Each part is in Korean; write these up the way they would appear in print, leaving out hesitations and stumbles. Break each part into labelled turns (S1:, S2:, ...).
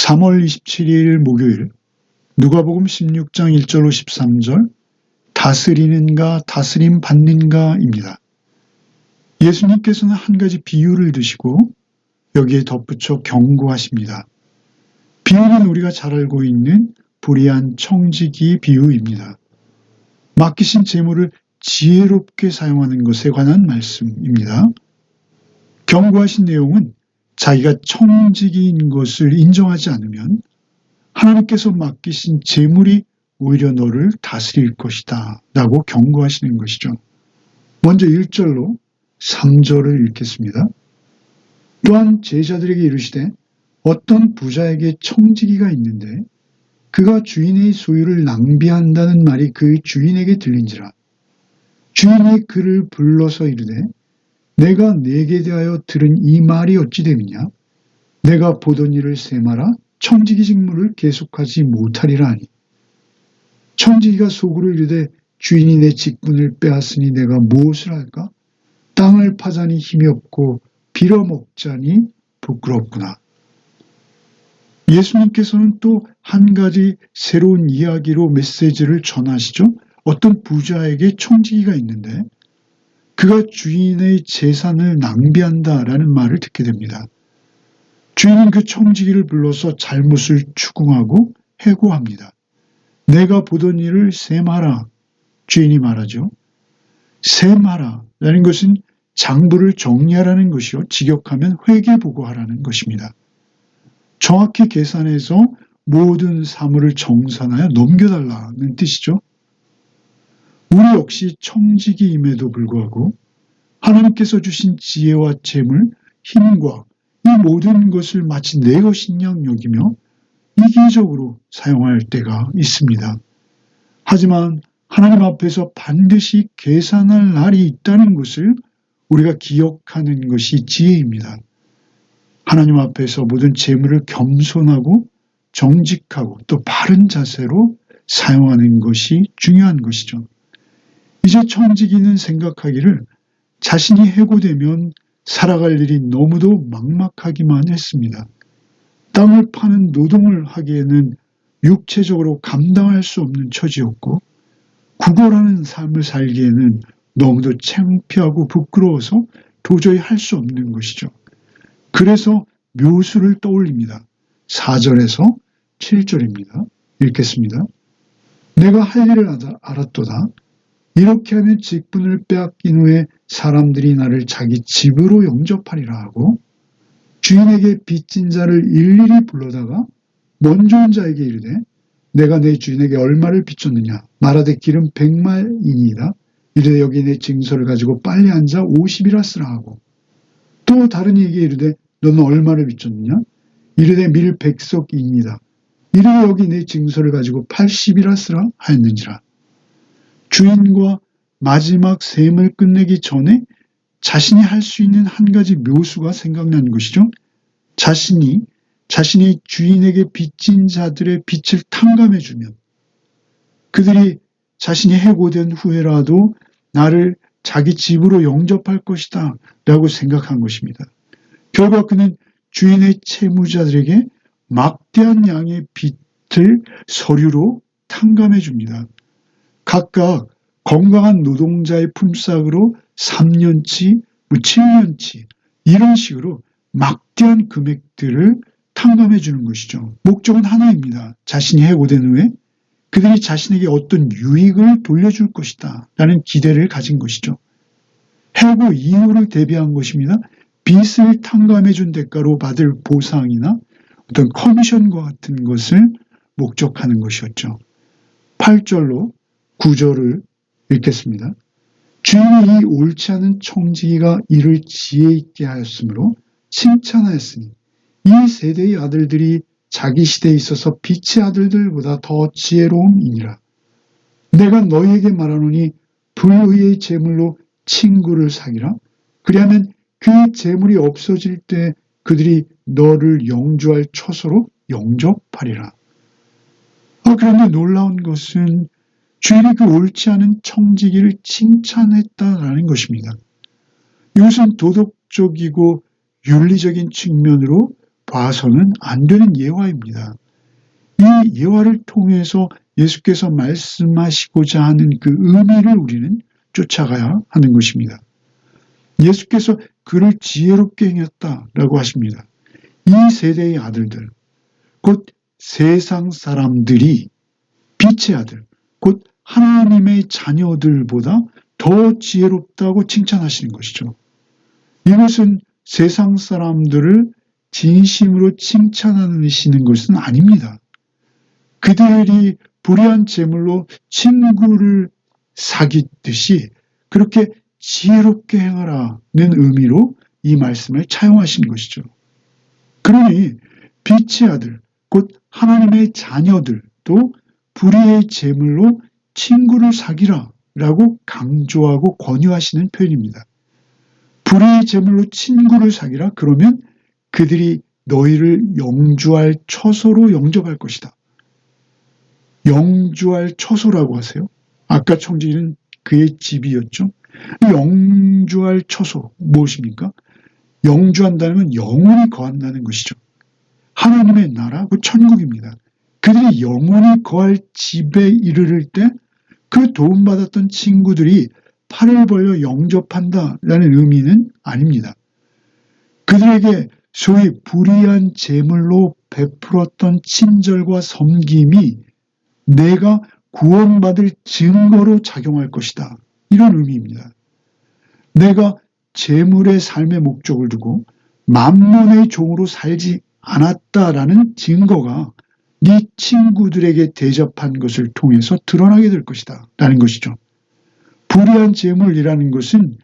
S1: 3월 27일 목요일 누가복음 16장 1절로 13절 다스리는가 다스림 받는가입니다. 예수님께서는 한 가지 비유를 드시고 여기에 덧붙여 경고하십니다. 비유는 우리가 잘 알고 있는 불의한 청지기 비유입니다. 맡기신 재물을 지혜롭게 사용하는 것에 관한 말씀입니다. 경고하신 내용은 자기가 청지기인 것을 인정하지 않으면 하나님께서 맡기신 재물이 오히려 너를 다스릴 것이다 라고 경고하시는 것이죠. 먼저 1절로 3절을 읽겠습니다. 또한 제자들에게 이르시되 어떤 부자에게 청지기가 있는데 그가 주인의 소유를 낭비한다는 말이 그 주인에게 들린지라. 주인이 그를 불러서 이르되 내가 네게 대하여 들은 이 말이 어찌 됨이냐? 내가 보던 일을 세마라 청지기 직무를 계속하지 못하리라 하니. 청지기가 속으로 이르되 주인이 내 직분을 빼앗으니 내가 무엇을 할까? 땅을 파자니 힘이 없고 빌어먹자니 부끄럽구나. 예수님께서는 또 한 가지 새로운 이야기로 메시지를 전하시죠. 어떤 부자에게 청지기가 있는데 그가 주인의 재산을 낭비한다라는 말을 듣게 됩니다. 주인은 그 청지기를 불러서 잘못을 추궁하고 해고합니다. 내가 보던 일을 셈하라. 주인이 말하죠. 셈하라라는 것은 장부를 정리하라는 것이요. 직역하면 회계보고하라는 것입니다. 정확히 계산해서 모든 사물을 정산하여 넘겨달라는 뜻이죠. 우리 역시 청지기임에도 불구하고 하나님께서 주신 지혜와 재물, 힘과 이 모든 것을 마치 내 것인 양 여기며 이기적으로 사용할 때가 있습니다. 하지만 하나님 앞에서 반드시 계산할 날이 있다는 것을 우리가 기억하는 것이 지혜입니다. 하나님 앞에서 모든 재물을 겸손하고 정직하고 또 바른 자세로 사용하는 것이 중요한 것이죠. 이제 청지기는 생각하기를 자신이 해고되면 살아갈 일이 너무도 막막하기만 했습니다. 땅을 파는 노동을 하기에는 육체적으로 감당할 수 없는 처지였고 구걸하는 삶을 살기에는 너무도 창피하고 부끄러워서 도저히 할 수 없는 것이죠. 그래서 묘수를 떠올립니다. 4절에서 7절입니다. 읽겠습니다. 내가 할 일을 알았도다. 이렇게 하면 직분을 빼앗긴 후에 사람들이 나를 자기 집으로 영접하리라 하고 주인에게 빚진 자를 일일이 불러다가 먼저 온 자에게 이르되 내가 내 주인에게 얼마를 빚졌느냐 말하되 기름 100마이니이다. 이르되 여기 내 증서를 가지고 빨리 앉아 50이라 쓰라 하고 또 다른 이에게 이르되 너는 얼마를 빚졌느냐 이르되 밀 100석이니이다. 이르되 여기 내 증서를 가지고 80이라 쓰라 하였는지라. 주인과 마지막 셈을 끝내기 전에 자신이 할 수 있는 한 가지 묘수가 생각나는 것이죠. 자신이 주인에게 빚진 자들의 빚을 탕감해주면 그들이 자신이 해고된 후에라도 나를 자기 집으로 영접할 것이다 라고 생각한 것입니다. 결과 그는 주인의 채무자들에게 막대한 양의 빚을 서류로 탕감해 줍니다. 각각 건강한 노동자의 품삯으로 3년치, 7년치 이런 식으로 막대한 금액들을 탕감해 주는 것이죠. 목적은 하나입니다. 자신이 해고된 후에 그들이 자신에게 어떤 유익을 돌려줄 것이다 라는 기대를 가진 것이죠. 해고 이후를 대비한 것입니다. 빚을 탕감해 준 대가로 받을 보상이나 어떤 커미션과 같은 것을 목적하는 것이었죠. 8절로 9절을 읽겠습니다. 주인이 이 옳지 않은 청지기가 이를 지혜 있게 하였으므로 칭찬하였으니 이 세대의 아들들이 자기 시대에 있어서 빛의 아들들보다 더 지혜로움이니라. 내가 너희에게 말하노니 불의의 재물로 친구를 사귀라. 그리하면 그 재물이 없어질 때 그들이 너를 영주할 처소로 영접하리라. 그런데 놀라운 것은 주인이 그 옳지 않은 청지기를 칭찬했다라는 것입니다. 이것은 도덕적이고 윤리적인 측면으로 봐서는 안 되는 예화입니다. 이 예화를 통해서 예수께서 말씀하시고자 하는 그 의미를 우리는 쫓아가야 하는 것입니다. 예수께서 그를 지혜롭게 행했다라고 하십니다. 이 세대의 아들들, 곧 세상 사람들이 빛의 아들, 곧 하나님의 자녀들보다 더 지혜롭다고 칭찬하시는 것이죠. 이것은 세상 사람들을 진심으로 칭찬하시는 것은 아닙니다. 그들이 불의한 재물로 친구를 사귀듯이 그렇게 지혜롭게 행하라는 의미로 이 말씀을 차용하신 것이죠. 그러니 빛의 아들, 곧 하나님의 자녀들도 불의의 재물로 친구를 사귀라라고 강조하고 권유하시는 표현입니다. 불의의 재물로 친구를 사귀라. 그러면 그들이 너희를 영주할 처소로 영접할 것이다. 영주할 처소라고 하세요. 아까 청지기는 그의 집이었죠. 영주할 처소 무엇입니까? 영주한다는 건 영원히 거한다는 것이죠. 하나님의 나라, 그 천국입니다. 그들이 영원히 거할 집에 이르를 때 그 도움받았던 친구들이 팔을 벌려 영접한다라는 의미는 아닙니다. 그들에게 소위 불의한 재물로 베풀었던 친절과 섬김이 내가 구원받을 증거로 작용할 것이다. 이런 의미입니다. 내가 재물의 삶의 목적을 두고 만몬의 종으로 살지 않았다라는 증거가 네 친구들에게 대접한 것을 통해서 드러나게 될 것이다. 라는 것이죠. 불의한 재물이라는 것은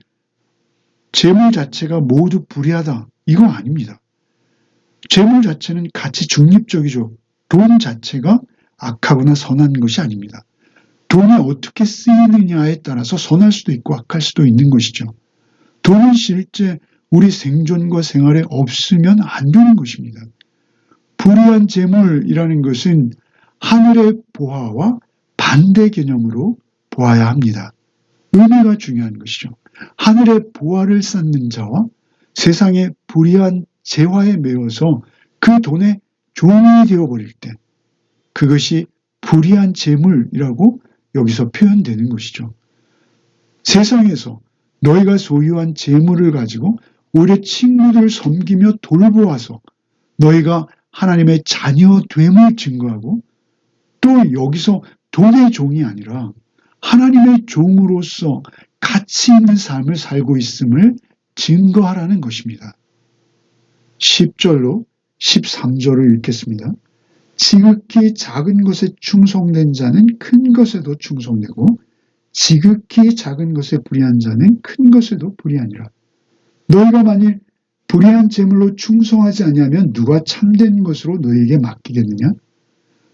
S1: 재물 자체가 모두 불의하다. 이거 아닙니다. 재물 자체는 가치 중립적이죠. 돈 자체가 악하거나 선한 것이 아닙니다. 돈이 어떻게 쓰이느냐에 따라서 선할 수도 있고 악할 수도 있는 것이죠. 돈은 실제 우리 생존과 생활에 없으면 안 되는 것입니다. 불의한 재물이라는 것은 하늘의 보화와 반대 개념으로 보아야 합니다. 의미가 중요한 것이죠. 하늘의 보화를 쌓는 자와 세상의 불의한 재화에 매여서 그 돈의 종이 되어버릴 때 그것이 불의한 재물이라고 여기서 표현되는 것이죠. 세상에서 너희가 소유한 재물을 가지고 오히려 친구들을 섬기며 돌보아서 너희가 하나님의 자녀됨을 증거하고 또 여기서 돈의 종이 아니라 하나님의 종으로서 가치 있는 삶을 살고 있음을 증거하라는 것입니다. 10절로 13절을 읽겠습니다. 지극히 작은 것에 충성된 자는 큰 것에도 충성되고 지극히 작은 것에 불의한 자는 큰 것에도 불의하니라. 너희가 만일 불의한 재물로 충성하지 아니하면 누가 참된 것으로 너희에게 맡기겠느냐?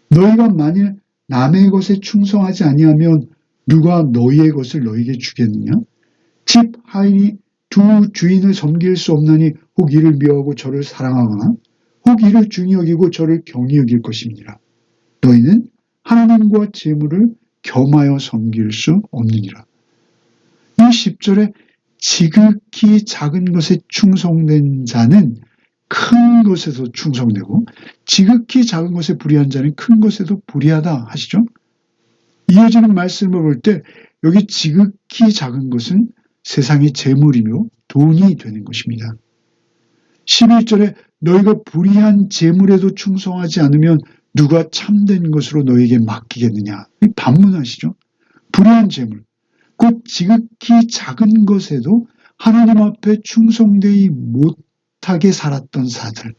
S1: 너희가 만일 남의 것에 충성하지 아니하면 누가 너희의 것을 너희에게 주겠느냐? 집 하인이 두 주인을 섬길 수 없나니 혹 이를 미워하고 저를 사랑하거나 혹 이를 중히 여기고 저를 경히 여길 것입니다. 너희는 하나님과 재물을 겸하여 섬길 수 없느니라. 이 10절에 지극히 작은 것에 충성된 자는 큰 것에도 충성되고 지극히 작은 것에 불의한 자는 큰 것에도 불의하다 하시죠. 이어지는 말씀을 볼 때 여기 지극히 작은 것은 세상의 재물이며 돈이 되는 것입니다. 11절에 너희가 불의한 재물에도 충성하지 않으면 누가 참된 것으로 너희에게 맡기겠느냐. 반문하시죠. 불의한 재물, 곧 지극히 작은 것에도 하나님 앞에 충성되지 못하게 살았던 자들,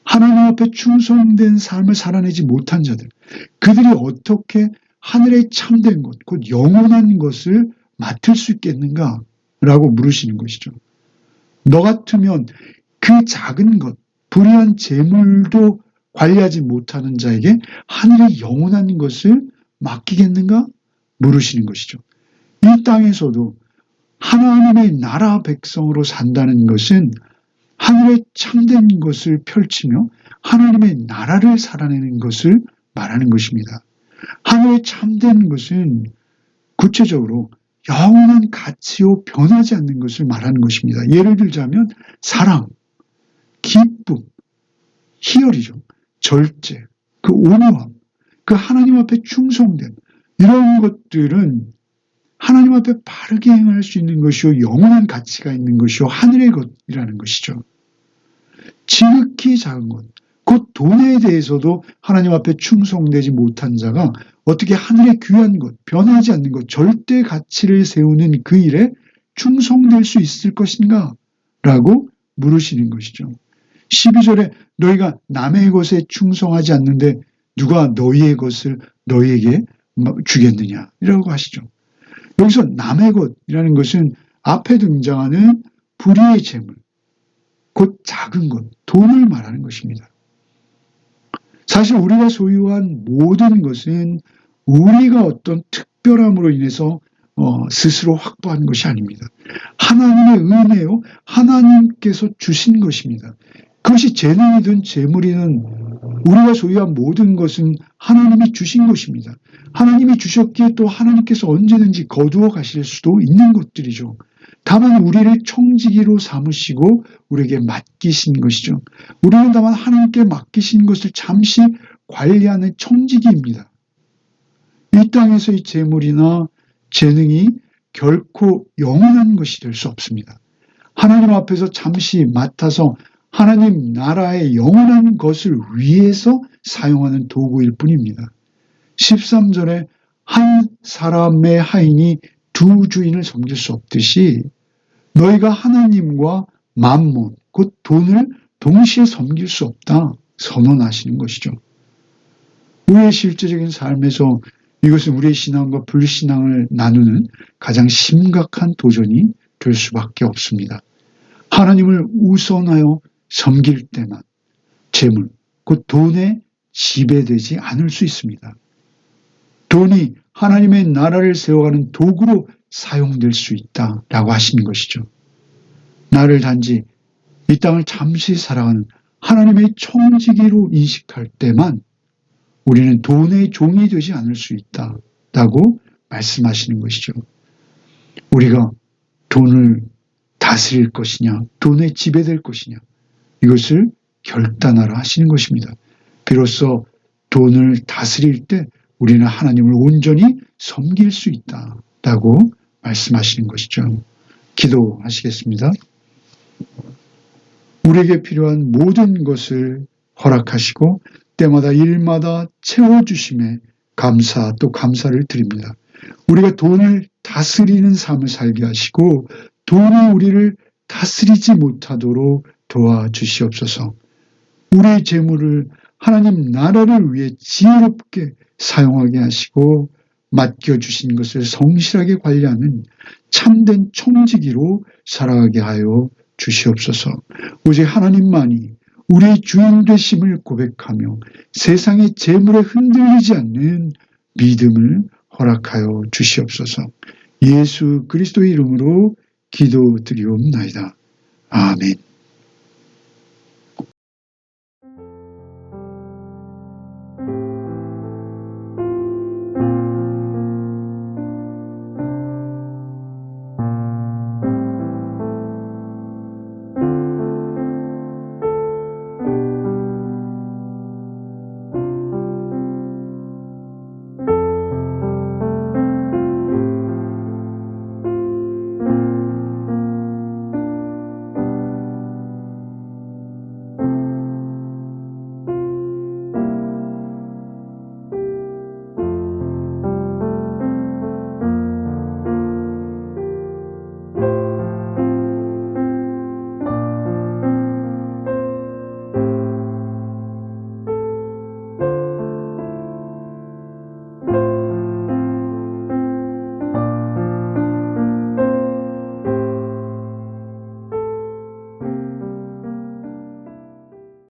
S1: 하나님 앞에 충성된 삶을 살아내지 못한 자들, 그들이 어떻게 하늘의 참된 것, 곧 영원한 것을 맡을 수 있겠는가? 라고 물으시는 것이죠. 너 같으면 그 작은 것, 불의한 재물도 관리하지 못하는 자에게 하늘의 영원한 것을 맡기겠는가? 물으시는 것이죠. 이 땅에서도 하나님의 나라 백성으로 산다는 것은 하늘의 참된 것을 펼치며 하나님의 나라를 살아내는 것을 말하는 것입니다. 하늘의 참된 것은 구체적으로 영원한 가치로 변하지 않는 것을 말하는 것입니다. 예를 들자면 사랑, 기쁨, 희열이죠. 절제, 그 온유함, 그 하나님 앞에 충성됨, 이런 것들은 하나님 앞에 바르게 행할 수 있는 것이요, 영원한 가치가 있는 것이요, 하늘의 것이라는 것이죠. 지극히 작은 것, 곧 돈에 대해서도 하나님 앞에 충성되지 못한 자가 어떻게 하늘의 귀한 것, 변하지 않는 것, 절대 가치를 세우는 그 일에 충성될 수 있을 것인가? 라고 물으시는 것이죠. 12절에 너희가 남의 것에 충성하지 않는데 누가 너희의 것을 너희에게 주겠느냐? 이라고 하시죠. 여기서 남의 것이라는 것은 앞에 등장하는 불의의 재물, 곧 작은 것, 돈을 말하는 것입니다. 사실 우리가 소유한 모든 것은 우리가 어떤 특별함으로 인해서 스스로 확보한 것이 아닙니다. 하나님의 은혜요, 하나님께서 주신 것입니다. 그것이 재능이든 재물이든 우리가 소유한 모든 것은 하나님이 주신 것입니다. 하나님이 주셨기에 또 하나님께서 언제든지 거두어 가실 수도 있는 것들이죠. 다만 우리를 청지기로 삼으시고 우리에게 맡기신 것이죠. 우리는 다만 하나님께 맡기신 것을 잠시 관리하는 청지기입니다. 이 땅에서의 재물이나 재능이 결코 영원한 것이 될 수 없습니다. 하나님 앞에서 잠시 맡아서 하나님 나라의 영원한 것을 위해서 사용하는 도구일 뿐입니다. 13절에 한 사람의 하인이 두 주인을 섬길 수 없듯이 너희가 하나님과 만몬, 곧 돈을 동시에 섬길 수 없다 선언하시는 것이죠. 우리의 실제적인 삶에서 이것은 우리의 신앙과 불신앙을 나누는 가장 심각한 도전이 될 수밖에 없습니다. 하나님을 우선하여 섬길 때만 재물, 곧 돈에 지배되지 않을 수 있습니다. 돈이 하나님의 나라를 세워가는 도구로 사용될 수 있다라고 하시는 것이죠. 나를 단지 이 땅을 잠시 살아가는 하나님의 청지기로 인식할 때만 우리는 돈의 종이 되지 않을 수 있다라고 말씀하시는 것이죠. 우리가 돈을 다스릴 것이냐, 돈에 지배될 것이냐, 이것을 결단하라 하시는 것입니다. 비로소 돈을 다스릴 때 우리는 하나님을 온전히 섬길 수 있다라고 말씀하시는 것이죠. 기도하시겠습니다. 우리에게 필요한 모든 것을 허락하시고 때마다 일마다 채워주심에 감사 또 감사를 드립니다. 우리가 돈을 다스리는 삶을 살게 하시고 돈이 우리를 다스리지 못하도록 도와주시옵소서. 우리의 재물을 하나님 나라를 위해 지혜롭게 사용하게 하시고 맡겨주신 것을 성실하게 관리하는 참된 청지기로 살아가게 하여 주시옵소서. 오직 하나님만이 우리의 주인 되심을 고백하며 세상의 재물에 흔들리지 않는 믿음을 허락하여 주시옵소서. 예수 그리스도의 이름으로 기도드리옵나이다. 아멘.